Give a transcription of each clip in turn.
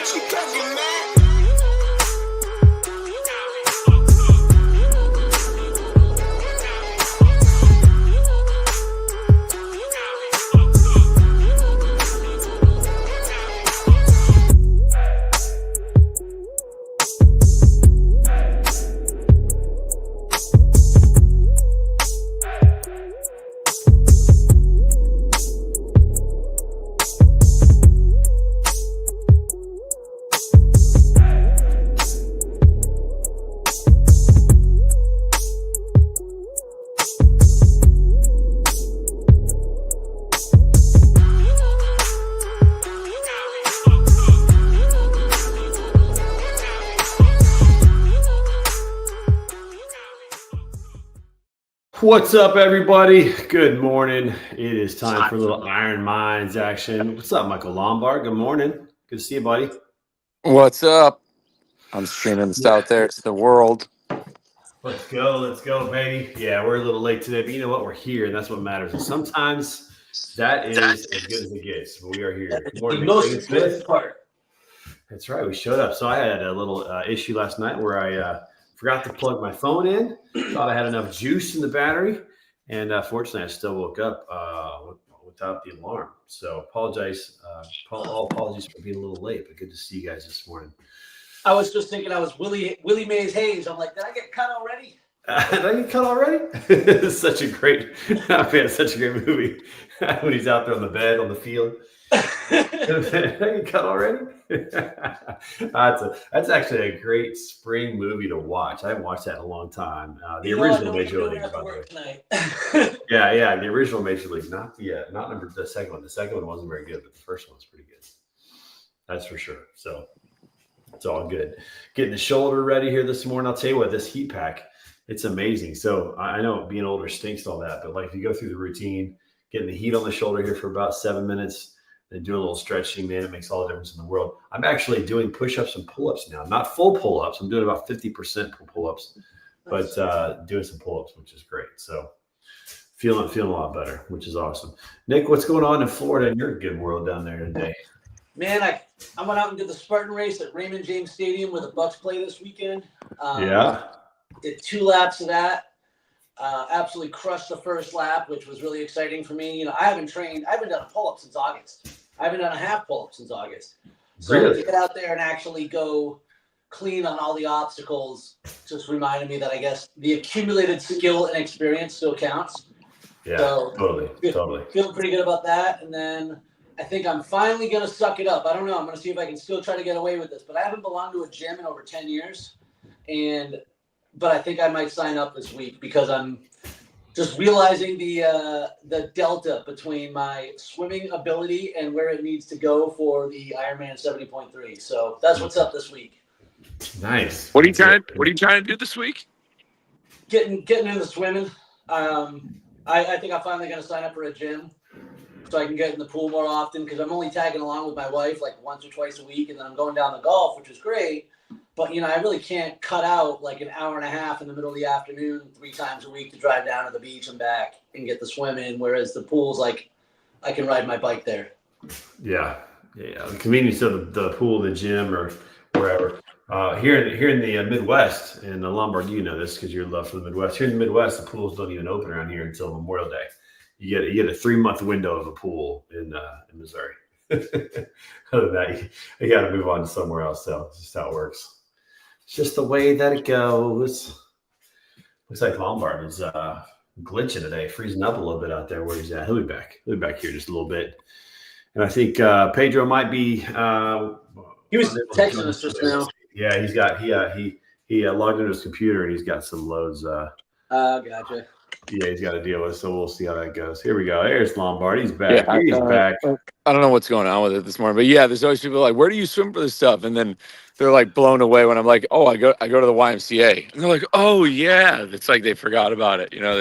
What you cooking, man? What's up, everybody? Good morning. It is time for a little Iron Minds action. What's up, Michael Lombard? Good morning. Good to see you, buddy. What's up? I'm streaming this out there to the world. Let's go, baby. Yeah, we're a little late today, but you know what? We're here, and that's what matters. And sometimes that is as good as it gets, but we are here. Good morning, Klingensmith. That's right. We showed up. So I had a little issue last night where I forgot to plug my phone in. Thought I had enough juice in the battery, and fortunately, I still woke up without the alarm. So apologize. All apologies for being a little late, but good to see you guys this morning. I was just thinking I was Willie Mays Hayes. I'm like, did I get cut already? Did I get cut already? It's such a great movie when he's out there on the bed on the field. Did I get cut already? That's actually a great spring movie to watch. I haven't watched that in a long time. The original Major League, by the way. Yeah, the original Major League, not the second one. The second one wasn't very good, but the first one was pretty good. That's for sure. So it's all good. Getting the shoulder ready here this morning. I'll tell you what, this heat pack, it's amazing. So I know being older stinks and all that, but like if you go through the routine, getting the heat on the shoulder here for about 7 minutes, then do a little stretching, man, it makes all the difference in the world. I'm actually doing push-ups and pull-ups now. Not full pull-ups. I'm doing about 50% pull-ups, but doing some pull-ups, which is great. So feeling a lot better, which is awesome. Nick, what's going on in Florida in your good world down there today? Man, I went out and did the Spartan race at Raymond James Stadium where the Bucks play this weekend. Did 2 laps of that. Absolutely crushed the first lap, which was really exciting for me. You know, I haven't done a pull-up since August. I haven't done a half pull-up since August. So to get out there and actually go clean on all the obstacles just reminded me that I guess the accumulated skill and experience still counts. Yeah, so, totally. Feeling pretty good about that. And then I think I'm finally going to suck it up. I don't know. I'm going to see if I can still try to get away with this. But I haven't belonged to a gym in over 10 years. But I think I might sign up this week because I'm just realizing the delta between my swimming ability and where it needs to go for the Ironman 70.3. So that's what's up this week. Nice. What are you trying to do this week? Getting into swimming. I think I'm finally going to sign up for a gym so I can get in the pool more often because I'm only tagging along with my wife like once or twice a week, and then I'm going down to golf, which is great. But, you know, I really can't cut out like an hour and a half in the middle of the afternoon 3 times a week to drive down to the beach and back and get the swim in, whereas the pool's like I can ride my bike there. Yeah. The convenience of the pool, the gym, or wherever. Here in the Midwest, in the Lombard, you know this because you're love for the Midwest. Here in the Midwest, the pools don't even open around here until Memorial Day. You get a 3-month window of a pool in Missouri. Other than that, you got to move on to somewhere else. So it's just how it works. It's just the way that it goes. Looks like Lombard is glitching today, freezing up a little bit out there where he's at. He'll be back. He'll be back here just a little bit. And I think Pedro might be. He was texting us just now. Yeah, he logged into his computer and he's got some loads. Gotcha. Yeah, he's got to deal with. So we'll see how that goes. Here we go. There's Lombard. He's back. Yeah, he's back. I don't know what's going on with it this morning, but yeah, there's always people like, "Where do you swim for this stuff?" And then they're like blown away when I'm like, "Oh, I go to the YMCA," and they're like, "Oh yeah," it's like they forgot about it, you know.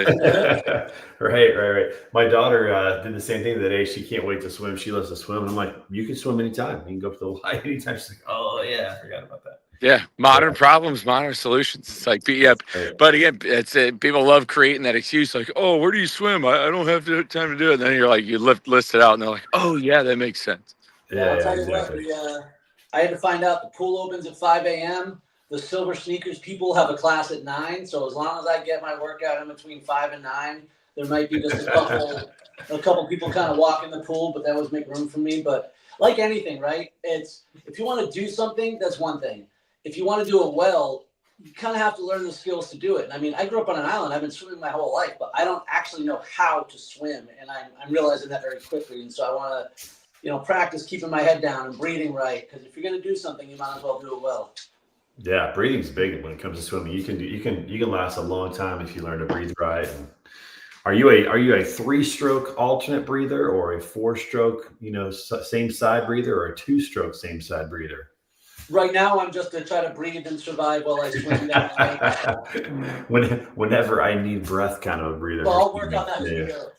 Right. My daughter did the same thing today. She can't wait to swim. She loves to swim. And I'm like, "You can swim anytime. You can go to the Y anytime." She's like, "Oh yeah, I forgot about that." Yeah, modern problems, modern solutions. It's like, yeah, but again, it's people love creating that excuse, like, "Oh, where do you swim? I don't have time to do it." And then you're like, you list it out, and they're like, "Oh yeah, that makes sense." Yeah, I'll tell you what, I had to find out the pool opens at 5 a.m. The silver sneakers people have a class at 9. So as long as I get my workout in between 5 and 9, there might be just a couple people kind of walk in the pool, but that always make room for me. But like anything, right? It's if you want to do something, that's one thing. If you want to do it well, you kind of have to learn the skills to do it. I mean, I grew up on an island. I've been swimming my whole life, but I don't actually know how to swim, and I'm realizing that very quickly. And so I want to, practice keeping my head down and breathing right. Because if you're going to do something, you might as well do it well. Yeah, breathing's big when it comes to swimming. You can last a long time if you learn to breathe right. And are you a 3-stroke alternate breather or a 4-stroke, same side breather, or a 2-stroke same side breather? Right now, I'm just to try to breathe and survive while I swim down. Whenever I need breath, kind of a breather. Well, I'll work on that as we go.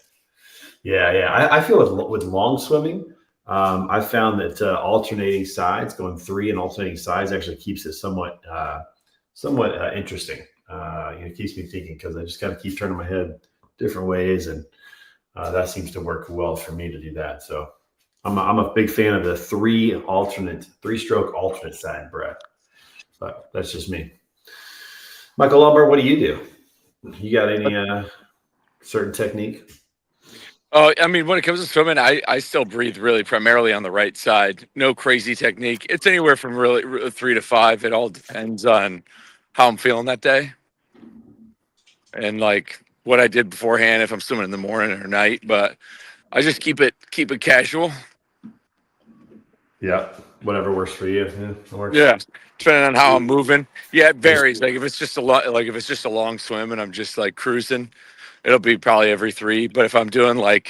Yeah. I feel with long swimming, I found that alternating sides, going 3 and alternating sides, actually keeps it somewhat interesting. It keeps me thinking because I just kind of keep turning my head different ways, and that seems to work well for me to do that. So I'm a big fan of the 3-stroke alternate side breath, but that's just me. Michael Lombard, what do you do? You got any certain technique? Oh, I mean, when it comes to swimming, I still breathe really primarily on the right side. No crazy technique. It's anywhere from really 3 to 5. It all depends on how I'm feeling that day and like what I did beforehand, if I'm swimming in the morning or night. But I just keep it casual. Yeah, whatever works for you. Yeah, works. Yeah, depending on how I'm moving. Yeah, it varies. Like if it's just a long swim and I'm just like cruising, it'll be probably every 3. But if I'm doing and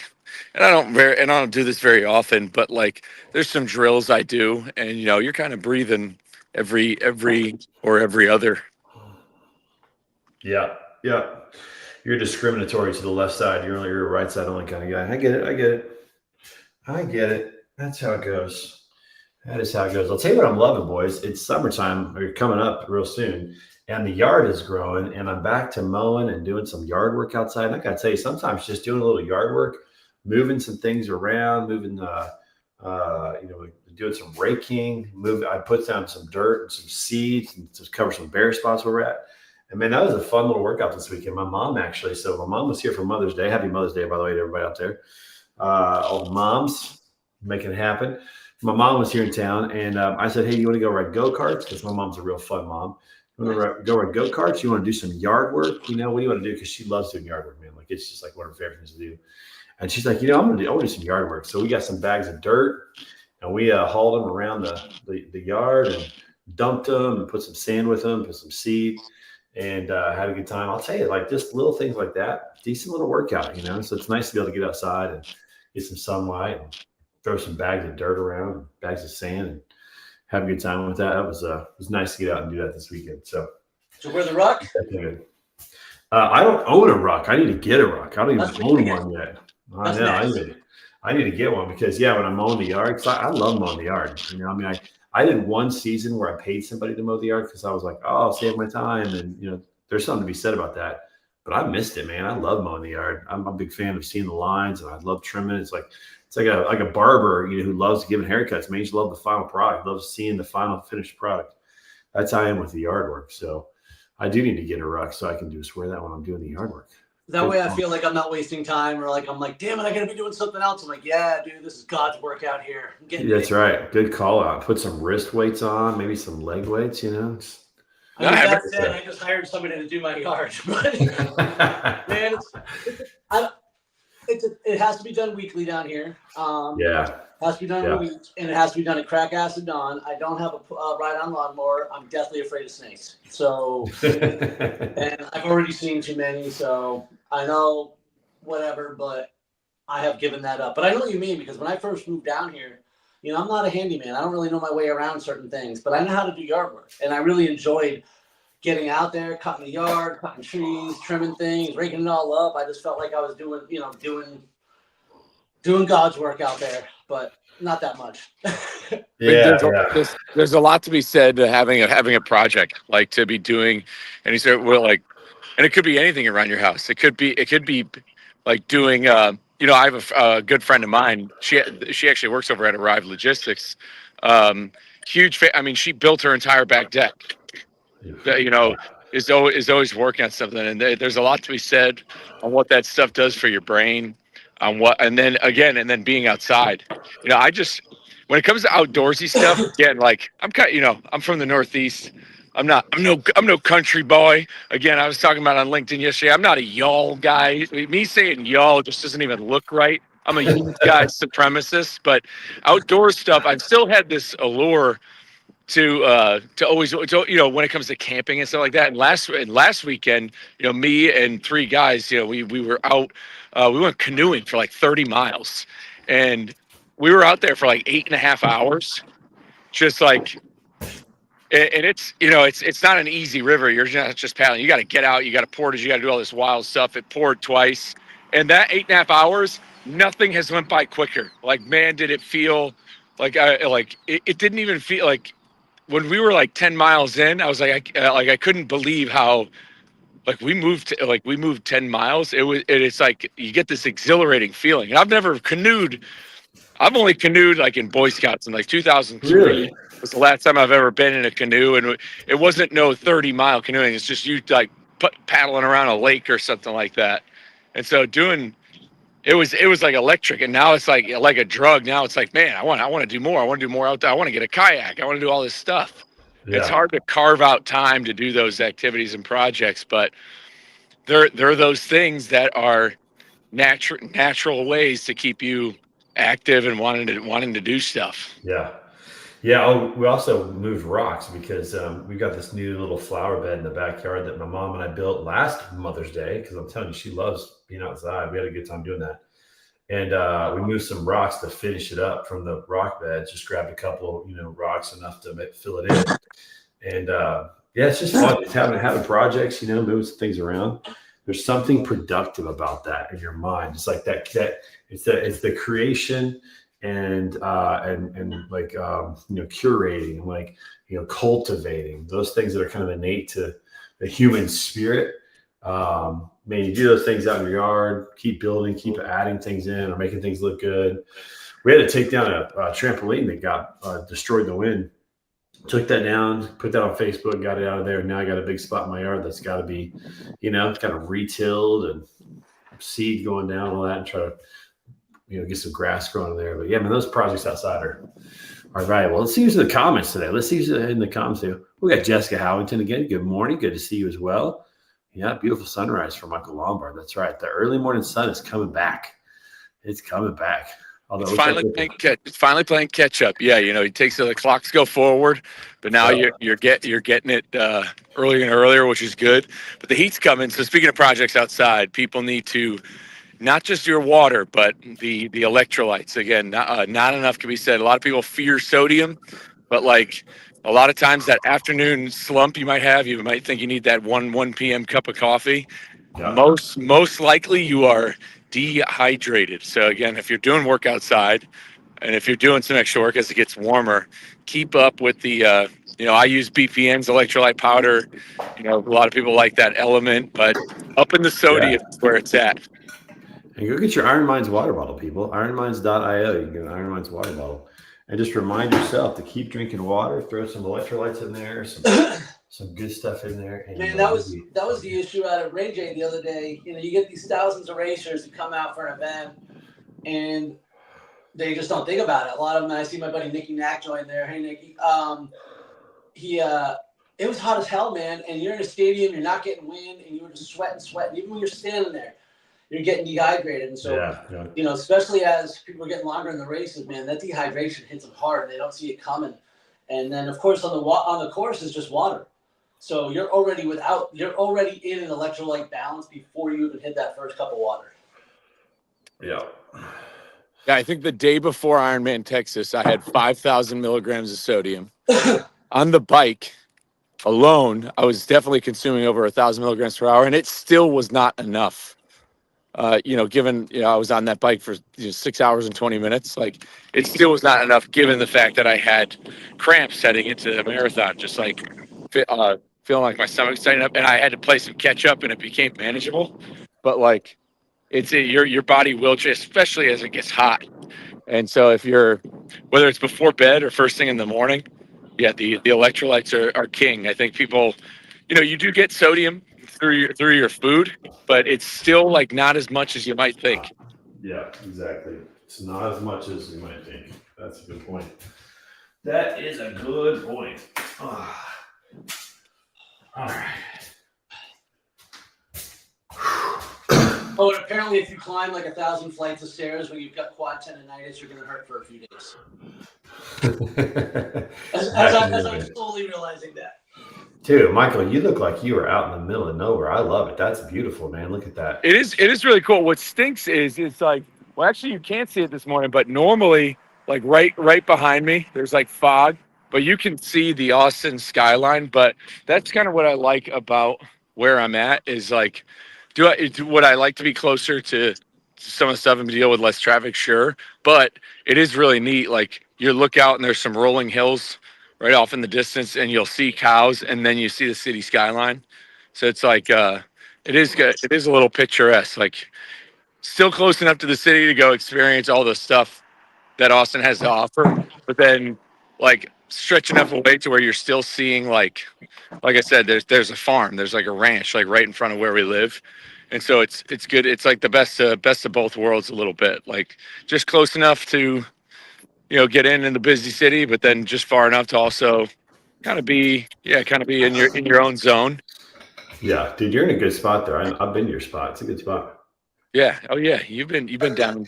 I don't do this very often, but like there's some drills I do, and you're kind of breathing every or every other. Yeah. You're discriminatory to the left side. You're a right side only kind of guy. I get it. That's how it goes. That is how it goes. I'll tell you what I'm loving, boys. It's summertime. We're coming up real soon, and the yard is growing, and I'm back to mowing and doing some yard work outside. And I got to tell you, sometimes just doing a little yard work, moving some things around, doing some raking. I put down some dirt and some seeds and just cover some bare spots where we're at. And man, that was a fun little workout this weekend. My mom was here for Mother's Day. Happy Mother's Day, by the way, to everybody out there. All the moms making it happen. My mom was here in town, and I said, hey, you want to go ride go-karts? Because my mom's a real fun mom. You want to go ride go-karts? You want to do some yard work? What do you want to do? Because she loves doing yard work, man. Like, it's just like one of her favorite things to do. And she's like, I want to do some yard work. So we got some bags of dirt, and we hauled them around the yard and dumped them and put some sand with them, put some seed, and had a good time. I'll tell you, like, just little things like that, decent little workout, So it's nice to be able to get outside and get some sunlight and throw some bags of dirt around, bags of sand, and have a good time with that. It was nice to get out and do that this weekend. So where's the ruck? I don't own a ruck. I need to get a ruck. I don't even own one yet. I know. Nice. I need to get one because when I'm mowing the yard, because I love mowing the yard. I did one season where I paid somebody to mow the yard because I was like, oh, I'll save my time, and there's something to be said about that. But I missed it, man. I love mowing the yard. I'm a big fan of seeing the lines, and I love trimming. It's like a barber, who loves giving haircuts. Man, you just love the final product. Loves seeing the final finished product. That's how I am with the yard work. So I do need to get a ruck so I can just wear that when I'm doing the yard work. That way I feel like I'm not wasting time, or like I'm like, damn it, I gotta be doing something else. I'm like, yeah, dude, this is God's work out here. That's right. Good call out. Put some wrist weights on, maybe some leg weights, That said, I just hired somebody to do my yard. But man, it has to be done weekly down here. It has to be done in a week, and it has to be done at crack acid dawn. I don't have a ride-on lawnmower. I'm deathly afraid of snakes. So, and I've already seen too many, so I know whatever, but I have given that up. But I know what you mean, because when I first moved down here, I'm not a handyman. I don't really know my way around certain things, but I know how to do yard work, and I really enjoyed getting out there, cutting the yard, cutting trees, trimming things, raking it all up. I just felt like I was doing God's work out there, but not that much. There's a lot to be said to having a project, like to be doing, and you said, and it could be anything around your house. It could be like doing, I have a good friend of mine. She actually works over at Arrive Logistics, huge. I mean, she built her entire back deck. You know, is always working on something, and there's a lot to be said on what that stuff does for your brain, on what, and then being outside. You know, I just when it comes to outdoorsy stuff, again, like I'm from the Northeast. I'm no country boy. Again, I was talking about on LinkedIn yesterday. I'm not a y'all guy. Me saying y'all just doesn't even look right. I'm a you guys supremacist, but outdoor stuff, I've still had this allure to always, when it comes to camping and stuff like that. And last weekend, me and three guys, we were out, we went canoeing for like 30 miles, and we were out there for like 8.5 hours, just like. And it's not an easy river. You're not just paddling. You got to get out. You got to portage. You got to do all this wild stuff. It poured twice, and that 8.5 hours, nothing has went by quicker. Like, man, did it feel like it didn't even feel like when we were like 10 miles in. I was like, I couldn't believe how we moved 10 miles. It's like you get this exhilarating feeling. And I've never canoed. I've only canoed like in Boy Scouts in like 2003. Really? Was the last time I've ever been in a canoe, and it wasn't no 30-mile canoeing. It's just you like paddling around a lake or something like that. And so it was like electric, and now it's like a drug. Now it's like, man, I want to do more. I want to do more out there. I want to get a kayak. I want to do all this stuff. Yeah. It's hard to carve out time to do those activities and projects, but there are those things that are natural ways to keep you active and wanting to do stuff. Yeah. Yeah. Oh, we also moved rocks because we got this new little flower bed in the backyard that my mom and I built last Mother's Day. Because I'm telling you, she loves being outside. We had a good time doing that. And we moved some rocks to finish it up from the rock bed. Just grabbed a couple, rocks enough to fill it in. And it's just fun. It's having projects, moving some things around. There's something productive about that in your mind. It's like that it's the creation and like curating, like cultivating those things that are kind of innate to the human spirit. Man, you do those things out in your yard, keep building, keep adding things in or making things look good. We had to take down a trampoline that got destroyed in the wind. Took that down, put that on Facebook, got it out of there. Now I got a big spot in my yard that's got to be, kind of re-tilled and seed going down and all that, and try to, get some grass growing there. But yeah, man, those projects outside are valuable. Let's see who's in the comments today. Let's see who's in the comments today. We got Jessica Howington again. Good morning. Good to see you as well. Yeah, beautiful sunrise for Michael Lombard. That's right. The early morning sun is coming back. It's coming back. Although it's finally playing catch up. Yeah, he takes the clocks go forward, but now you're getting it earlier and earlier, which is good. But the heat's coming. So speaking of projects outside, people need to not just your water, but the electrolytes. Again, not enough can be said. A lot of people fear sodium, but like a lot of times that afternoon slump you might have, you might think you need that 1 p.m. cup of coffee. Yeah. Most likely you are dehydrated. So again, if you're doing work outside and if you're doing some extra work as it gets warmer, keep up with the I use BPN's electrolyte powder. A lot of people like that Element, but up in the sodium is where it's at. And go get your Iron Minds water bottle, people. ironminds.io. You can get an Iron Minds water bottle. And just remind yourself to keep drinking water, throw some electrolytes in there, some good stuff in there. And man, that was the issue out at Ray J the other day. You get these thousands of racers who come out for an event, and they just don't think about it. A lot of them, I see my buddy Nicky Knack join there. Hey, Nicky. It was hot as hell, man. And you're in a stadium, you're not getting wind, and you were just sweating. Even when you're standing there, you're getting dehydrated. And so, especially as people are getting longer in the races, man, that dehydration hits them hard. They don't see it coming. And then, of course, on the course is just water. So you're already in an electrolyte balance before you even hit that first cup of water. Yeah. Yeah, I think the day before Ironman Texas, I had 5,000 milligrams of sodium. On the bike alone, I was definitely consuming over 1,000 milligrams per hour, and it still was not enough. Given I was on that bike for 6 hours and 20 minutes, like it still was not enough given the fact that I had cramps heading into the marathon, just like feeling like my stomach's tightening up, and I had to play some catch up, and it became manageable. But like, it's your body will change, especially as it gets hot. And so if whether it's before bed or first thing in the morning, yeah, the electrolytes are king. I think people, you do get sodium through your food, but it's still like not as much as you might think. Yeah, exactly. It's not as much as you might think. That's a good point. That is a good point. Ah. All right. Oh, and apparently if you climb like 1,000 flights of stairs when you've got quad tendonitis, you're going to hurt for a few days. as I'm slowly realizing that. Dude, Michael, you look like you are out in the middle of nowhere. I love it. That's beautiful, man. Look at that. It is really cool. What stinks is it's like, well, actually you can't see it this morning, but normally like right behind me, there's like fog, but you can see the Austin skyline. But that's kind of what I like about where I'm at is like, would I like to be closer to some of the stuff and deal with less traffic? Sure. But it is really neat. Like you look out and there's some rolling hills right off in the distance and you'll see cows and then you see the city skyline. So it's like, it is good. It is a little picturesque, like still close enough to the city to go experience all the stuff that Austin has to offer, but then like stretch enough away to where you're still seeing like I said, there's a farm, there's like a ranch, like right in front of where we live, and so it's good. It's like the best of both worlds a little bit, like just close enough to get in the busy city, but then just far enough to also kind of be in your own zone. Yeah, dude, you're in a good spot there. I've been to your spot. It's a good spot. Yeah. Oh yeah. You've been down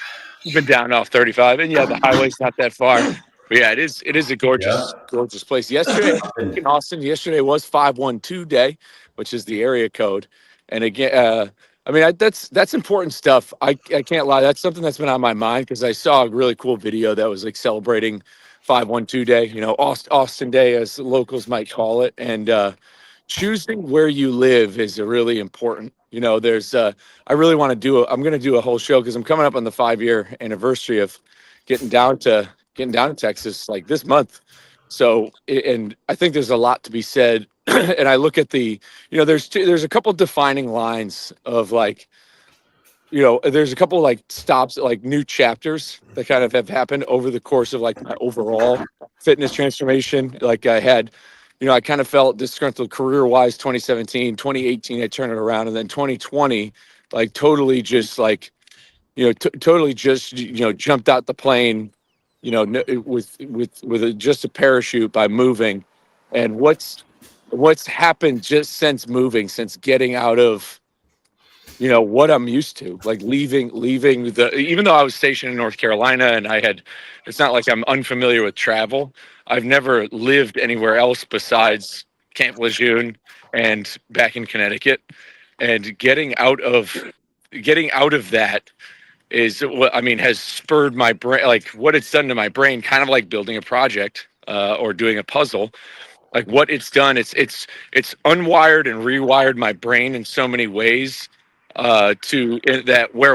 off 35, and yeah, the highway's not that far. But yeah, it is a gorgeous place. Yesterday in Austin, was 512 day, which is the area code. And again, I mean, that's important stuff. I can't lie. That's something that's been on my mind because I saw a really cool video that was like celebrating 512 day, Austin Day, as locals might call it. And choosing where you live is a really important. There's I really want to I'm going to do a whole show because I'm coming up on the 5-year anniversary of getting down to Texas like this month. So, and I think there's a lot to be said. And I look at there's a couple defining lines of like, there's a couple like stops, like new chapters that kind of have happened over the course of like my overall fitness transformation. Like I had, I kind of felt disgruntled career-wise 2017, 2018, I turned it around. And then 2020, like totally just like, totally just, jumped out the plane, with just a parachute by moving. And what's happened just since moving, since getting out of, what I'm used to, like leaving even though I was stationed in North Carolina and it's not like I'm unfamiliar with travel. I've never lived anywhere else besides Camp Lejeune and back in Connecticut, and getting out of that is what has spurred my brain, like what it's done to my brain, kind of like building a project or doing a puzzle. Like what it's done, it's unwired and rewired my brain in so many ways where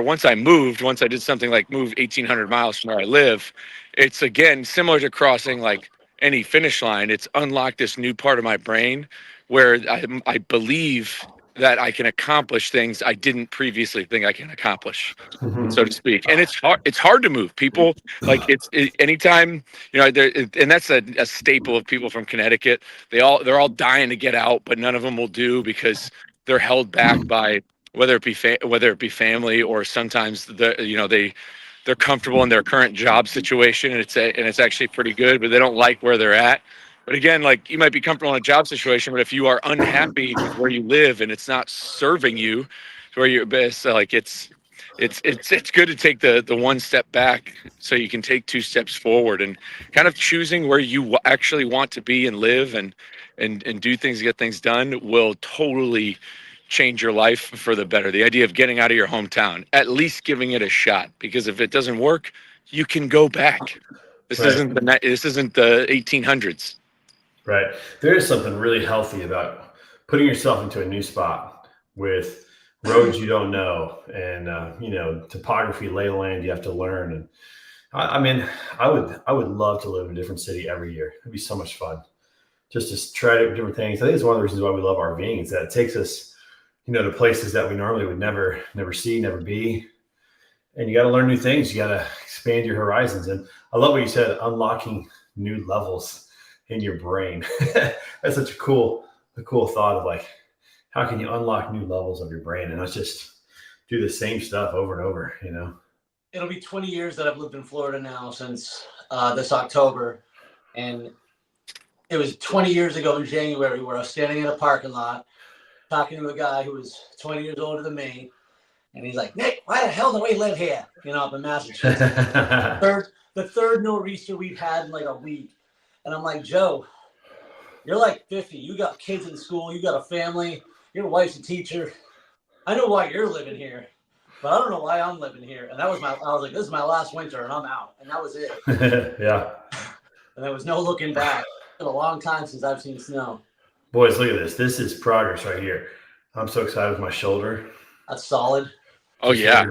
once I did something like move 1,800 miles from where I live, it's again similar to crossing like any finish line. It's unlocked this new part of my brain where I believe that I can accomplish things I didn't previously think I can accomplish, so to speak. And it's hard to move. People like anytime, and that's a staple of people from Connecticut. They're all dying to get out, but none of them will do because they're held back by whether it be family, or sometimes they're comfortable in their current job situation, and it's actually pretty good, but they don't like where they're at. But again, like you might be comfortable in a job situation, but if you are unhappy with where you live and it's not serving you to where you're best, like it's good to take the one step back so you can take 2 steps forward, and kind of choosing where you actually want to be and live and do things, get things done will totally change your life for the better. The idea of getting out of your hometown, at least giving it a shot, because if it doesn't work, you can go back. This isn't the 1800s. Right. There is something really healthy about putting yourself into a new spot with roads you don't know and, topography, lay of land you have to learn. And I would love to live in a different city every year. It'd be so much fun just to try different things. I think it's one of the reasons why we love RVing is that it takes us, to places that we normally would never see, never be. And you got to learn new things. You got to expand your horizons. And I love what you said, unlocking new levels. in your brain. That's such a cool thought of like, how can you unlock new levels of your brain and not just do the same stuff over and over, you know? It'll be 20 years that I've lived in Florida now since this October. And it was 20 years ago in January where I was standing in a parking lot talking to a guy who was 20 years older than me. And he's like, Nick, why the hell do we live here? You know, up in Massachusetts. The third nor'easter we've had in like a week. And I'm like, Joe, you're like 50. You got kids in school. You got a family. Your wife's a teacher. I know why you're living here, but I don't know why I'm living here. And I was like, this is my last winter and I'm out. And that was it. Yeah. And there was no looking back. It's been a long time since I've seen snow. Boys, look at this. This is progress right here. I'm so excited with my shoulder. That's solid. Oh, yeah.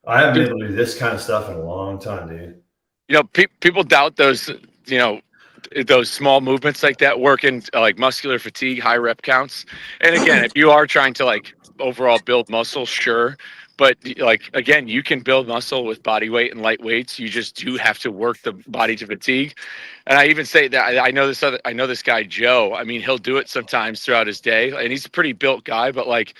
I haven't been able to do this kind of stuff in a long time, dude. You know, people doubt those, you know, those small movements like that working like muscular fatigue, high rep counts. And again, if you are trying to like overall build muscle, sure. But like, again, you can build muscle with body weight and light weights. You just do have to work the body to fatigue. And I even say that I know this guy, Joe. I mean, he'll do it sometimes throughout his day and he's a pretty built guy, but like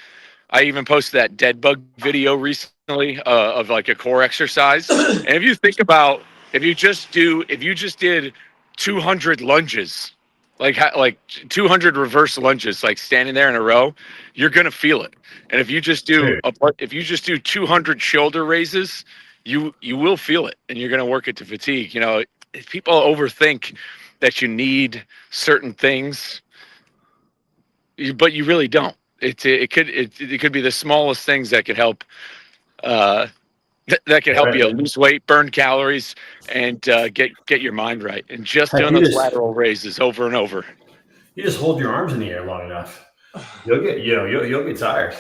I even posted that dead bug video recently of like a core exercise. And if you think about, if you just did 200 lunges, like 200 reverse lunges, like standing there in a row, you're going to feel it. And if you just do 200 shoulder raises, you will feel it and you're going to work it to fatigue. You know, if people overthink that you need certain things, but you really don't. It could be the smallest things that could help that can help you lose weight, burn calories, and get your mind right. And just doing those lateral raises over and over. You just hold your arms in the air long enough, you'll get tired.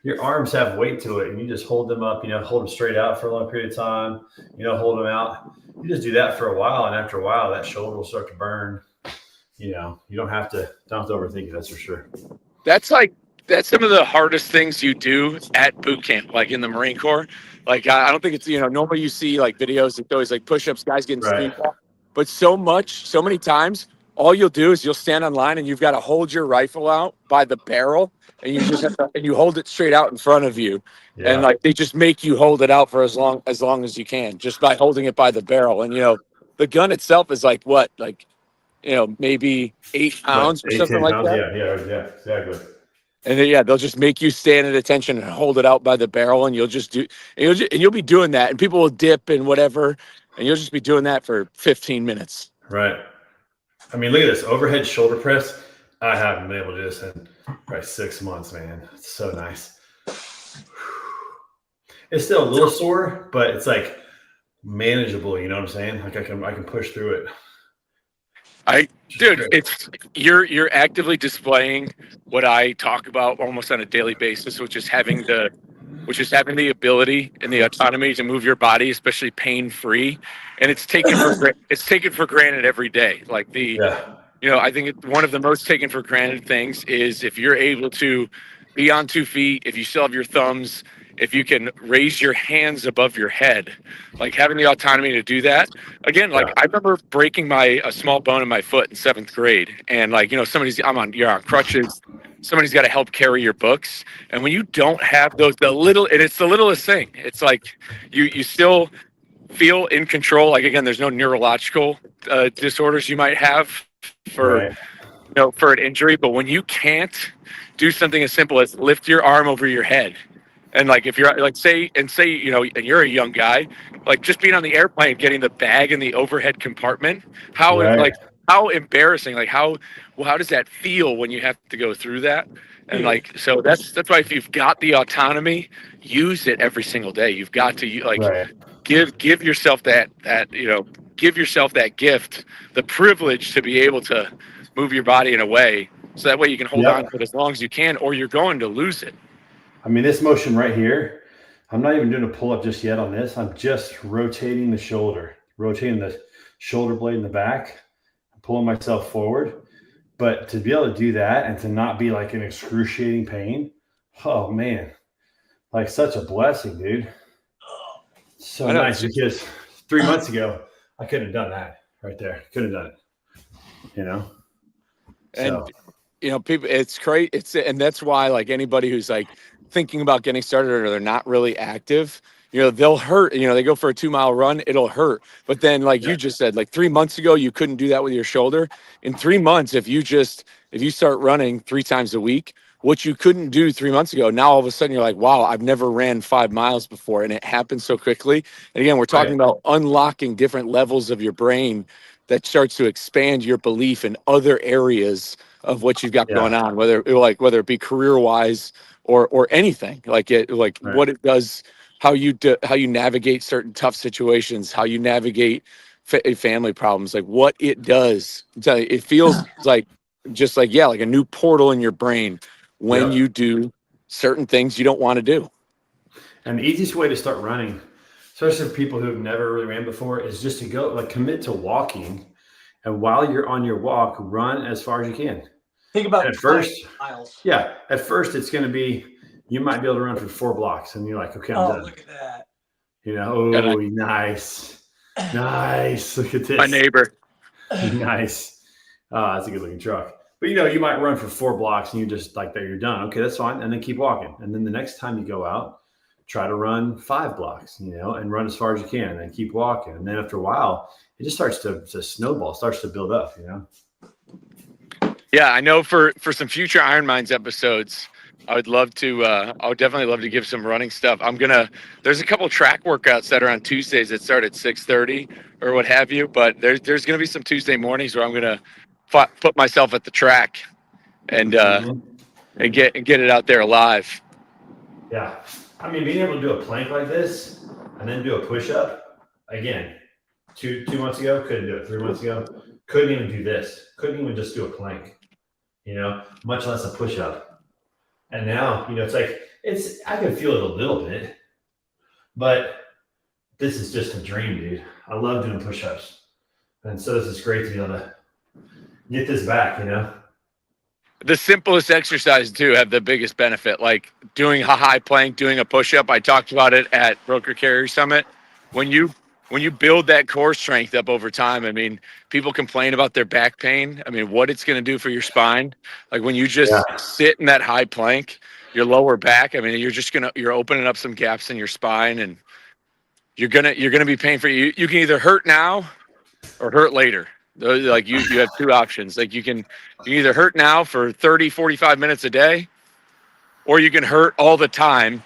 your arms have weight to it, and you just hold them up. You know, hold them straight out for a long period of time. You know, hold them out. You just do that for a while, and after a while, that shoulder will start to burn. You know, you don't have to overthink it. That's for sure. That's some of the hardest things you do at boot camp, like in the Marine Corps. Like, I don't think it's, you know, normally you see like videos, it's always like push-ups, guys getting steamed up. But so many times, all you'll do is you'll stand on line and you've got to hold your rifle out by the barrel and you just have to, and you hold it straight out in front of you. Yeah. And like, they just make you hold it out for as long as you can, just by holding it by the barrel. And, you know, the gun itself is like what, like, you know, maybe 8 pounds or something like that. Yeah, exactly. And then, they'll just make you stand at attention and hold it out by the barrel, and you'll be doing that, and people will dip and whatever, and you'll just be doing that for 15 minutes. Right. I mean, look at this overhead shoulder press. I haven't been able to do this in probably 6 months, man. It's so nice. It's still a little sore, but it's like manageable. You know what I'm saying? Like I can push through it. It's you're actively displaying what I talk about almost on a daily basis, which is having the ability and the autonomy to move your body, especially pain-free. And it's taken for granted every day. Like I think one of the most taken for granted things is if you're able to be on 2 feet, if you still have your thumbs, if you can raise your hands above your head, like having the autonomy to do that. Again, like I remember breaking a small bone in my foot in 7th grade. And like, you know, you're on crutches, somebody's got to help carry your books. And when you don't have it's the littlest thing. It's like you still feel in control. Like, again, there's no neurological disorders you might have for an injury. But when you can't do something as simple as lift your arm over your head, and like if you're like say you know, and you're a young guy, like just being on the airplane, getting the bag in the overhead compartment, how embarrassing, like how does that feel when you have to go through that? And like, so that's why if you've got the autonomy, use it every single day. You've got to give yourself that gift, the privilege to be able to move your body in a way so that way you can hold on to it as long as you can, or you're going to lose it. I mean, this motion right here, I'm not even doing a pull-up just yet on this. I'm just rotating the shoulder blade in the back, pulling myself forward. But to be able to do that and to not be like in excruciating pain, oh, man, like such a blessing, dude. So nice, because 3 months ago, I couldn't have done that right there. Couldn't have done it. And people, it's great. And that's why, like, anybody who's like thinking about getting started or they're not really active, they'll hurt. They go for a 2-mile run, it'll hurt. But then, like you just said, like 3 months ago, you couldn't do that with your shoulder. In 3 months, if you start running 3 times a week, what you couldn't do 3 months ago, now all of a sudden you're like, wow, I've never ran 5 miles before. And it happens so quickly. And again, we're talking about unlocking different levels of your brain that starts to expand your belief in other areas of what you've got going on, whether it be career wise or anything, what it does, how you navigate certain tough situations, how you navigate family problems, like what it does. It feels like like a new portal in your brain when you do certain things you don't want to do. And the easiest way to start running, especially for people who have never really ran before, is just to go commit to walking. And while you're on your walk, run as far as you can. Think about at first miles. Yeah. At first it's going to be, you might be able to run for 4 blocks and you're like, okay, I'm done. Look at that. Nice. Nice. Look at this. My neighbor. Nice. That's a good looking truck. But you might run for 4 blocks and you just like that, you're done. Okay, that's fine. And then keep walking. And then the next time you go out, try to run 5 blocks, and run as far as you can and keep walking. And then after a while, it just starts to snowball, starts to build up, Yeah, I know for some future Iron Minds episodes, I would definitely love to give some running stuff. There's a couple track workouts that are on Tuesdays that start at 6:30 or what have you, but there's going to be some Tuesday mornings where I'm going to put myself at the track and get it out there live. Yeah. I mean, being able to do a plank like this and then do a push-up, again, 2 months ago, couldn't do it. 3 months ago, couldn't even do this. Couldn't even just do a plank, much less a push-up. And now, I can feel it a little bit, but this is just a dream, dude. I love doing push-ups. And so this is great to be able to get this back, The simplest exercise too have the biggest benefit, like doing a high plank, doing a push-up. I talked about it at Broker Carrier Summit. When you build that core strength up over time, I mean, people complain about their back pain. I mean, what it's going to do for your spine. Like when you just sit in that high plank, your lower back, I mean, you're opening up some gaps in your spine, and you're going to be pain free. You can either hurt now or hurt later. Like you have 2 options. Like you can either hurt now for 30, 45 minutes a day, or you can hurt all the time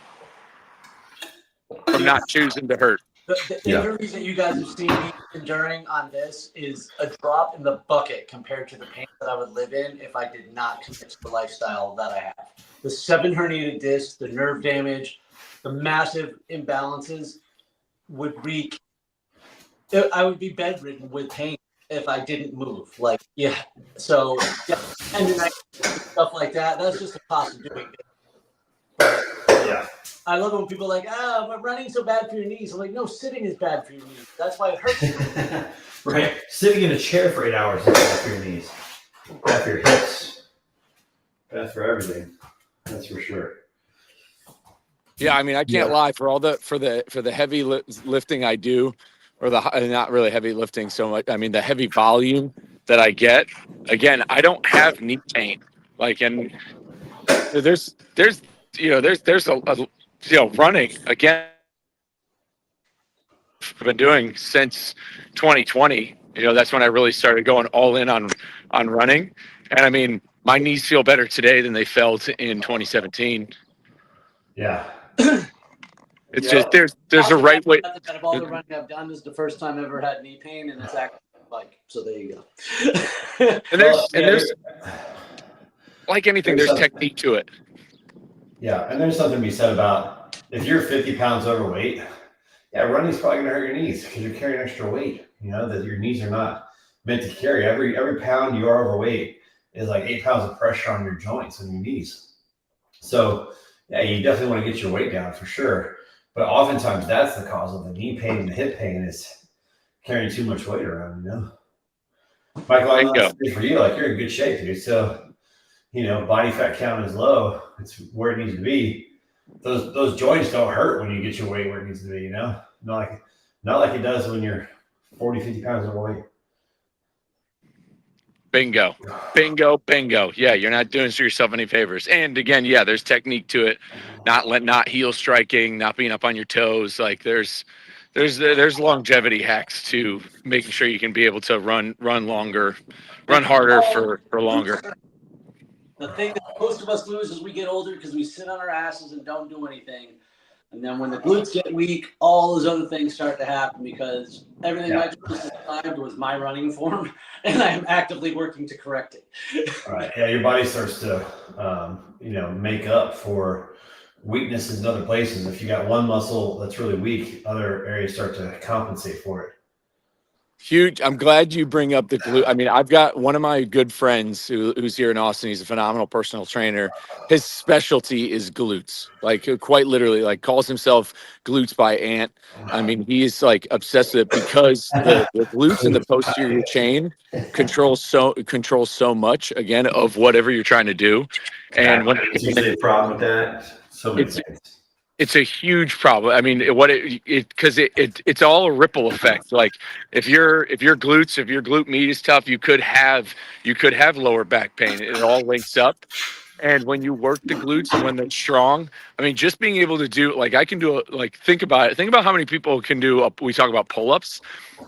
from not choosing to hurt. The injuries that you guys have seen me enduring on this is a drop in the bucket compared to the pain that I would live in if I did not commit to the lifestyle that I have. The 7 herniated discs, the nerve damage, the massive imbalances would wreak. I would be bedridden with pain if I didn't move. So and stuff like that. That's just the cost of doing it. But, I love it when people are like, but running's so bad for your knees. I'm like, no, sitting is bad for your knees. That's why it hurts you. Right. Sitting in a chair for 8 hours is bad for your knees, bad for your hips, bad for everything. That's for sure. Yeah, I mean, I can't lie, for the heavy lifting I do, or not really heavy lifting so much. I mean, the heavy volume that I get, again, I don't have knee pain. And there's a running again. I've been doing since 2020. That's when I really started going all in on running. And I mean, my knees feel better today than they felt in 2017. Yeah. It's just there's a right way. Out of all the running I've done, this is the first time I've ever had knee pain, and it's actually like, so there you go. and there's like anything, there's technique to it. Yeah, and there's something to be said about if you're 50 pounds overweight, running's probably going to hurt your knees because you're carrying extra weight. That your knees are not meant to carry. Every pound you are overweight is like 8 pounds of pressure on your joints and your knees. So you definitely want to get your weight down for sure. But oftentimes that's the cause of the knee pain and the hip pain is carrying too much weight around. Michael, I'm not saying for you, you're in good shape, dude. So body fat count is low. It's where it needs to be. Those joints don't hurt when you get your weight where it needs to be, Not like it does when you're 40, 50 pounds overweight. Bingo, bingo, bingo. Yeah, you're not doing yourself any favors. And again, yeah, there's technique to it. Not heel striking, not being up on your toes. Like there's longevity hacks to making sure you can be able to run longer, run harder for longer. The thing that most of us lose as we get older because we sit on our asses and don't do anything. And then when the glutes get weak, all those other things start to happen because everything I just described was my running form, and I am actively working to correct it. All right. Yeah, your body starts to, make up for weaknesses in other places. If you got one muscle that's really weak, other areas start to compensate for it. Huge. I'm glad you bring up the glute. I mean, I've got one of my good friends who's here in Austin. He's a phenomenal personal trainer. His specialty is glutes, like quite literally, like calls himself glutes by ant. I mean, he is like obsessed with it because the glutes and the posterior chain controls so much again of whatever you're trying to do. And when you see a problem with that, so many things. It's a huge problem. I mean, because it's all a ripple effect. Like if your glute meat is tough, you could have lower back pain. It all links up. And when you work the glutes and when they're strong, I mean, just being able to do, like, I can do think about it. Think about how many people can do, we talk about pull-ups,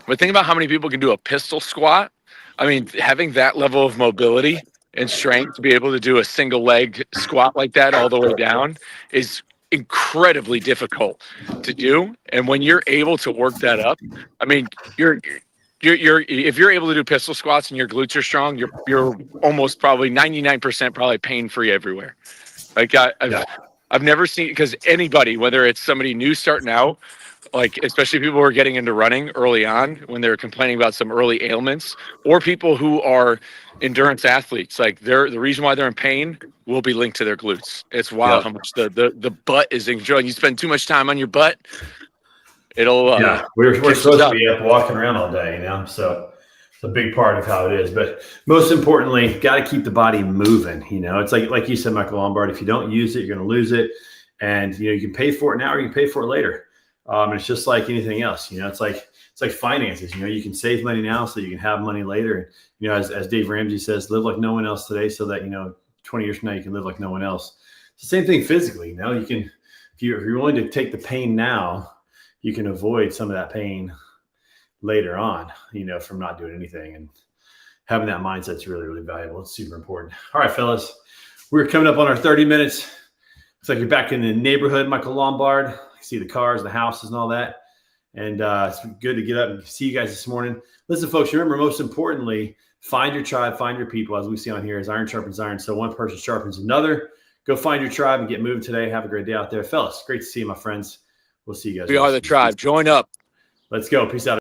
but think about how many people can do a pistol squat. I mean, having that level of mobility and strength to be able to do a single leg squat like that all the way down is incredibly difficult to do. And when you're able to work that up, I mean, you're if you're able to do pistol squats and your glutes are strong, you're almost probably 99% probably pain free everywhere. Like I've never seen, because anybody, whether it's somebody new starting out, like especially people who are getting into running early on when they're complaining about some early ailments, or people who are endurance athletes, like the reason why they're in pain will be linked to their glutes. It's wild how much the butt is enjoying. You spend too much time on your butt, it'll we're supposed to be up walking around all day, so it's a big part of how it is. But most importantly, got to keep the body moving. It's like you said, Michael Lombard, if you don't use it, you're going to lose it. And you can pay for it now or you can pay for it later. It's just like anything else. It's like finances. You can save money now so you can have money later. As Dave Ramsey says, live like no one else today so that 20 years from now you can live like no one else. It's the same thing physically. You can, if you're willing to take the pain now, you can avoid some of that pain later on, from not doing anything. And having that mindset is really, really valuable. It's super important. All right, fellas, we're coming up on our 30 minutes. Looks like you're back in the neighborhood, Michael Lombard. I see the cars, the houses, and all that. And it's good to get up and see you guys this morning. Listen, folks, remember, most importantly, find your tribe, find your people. As we see on here, as iron sharpens iron, so one person sharpens another. Go find your tribe and get moving today. Have a great day out there. Fellas, great to see you, my friends. We'll see you guys. We are the tribe. Join up. Let's go. Peace out.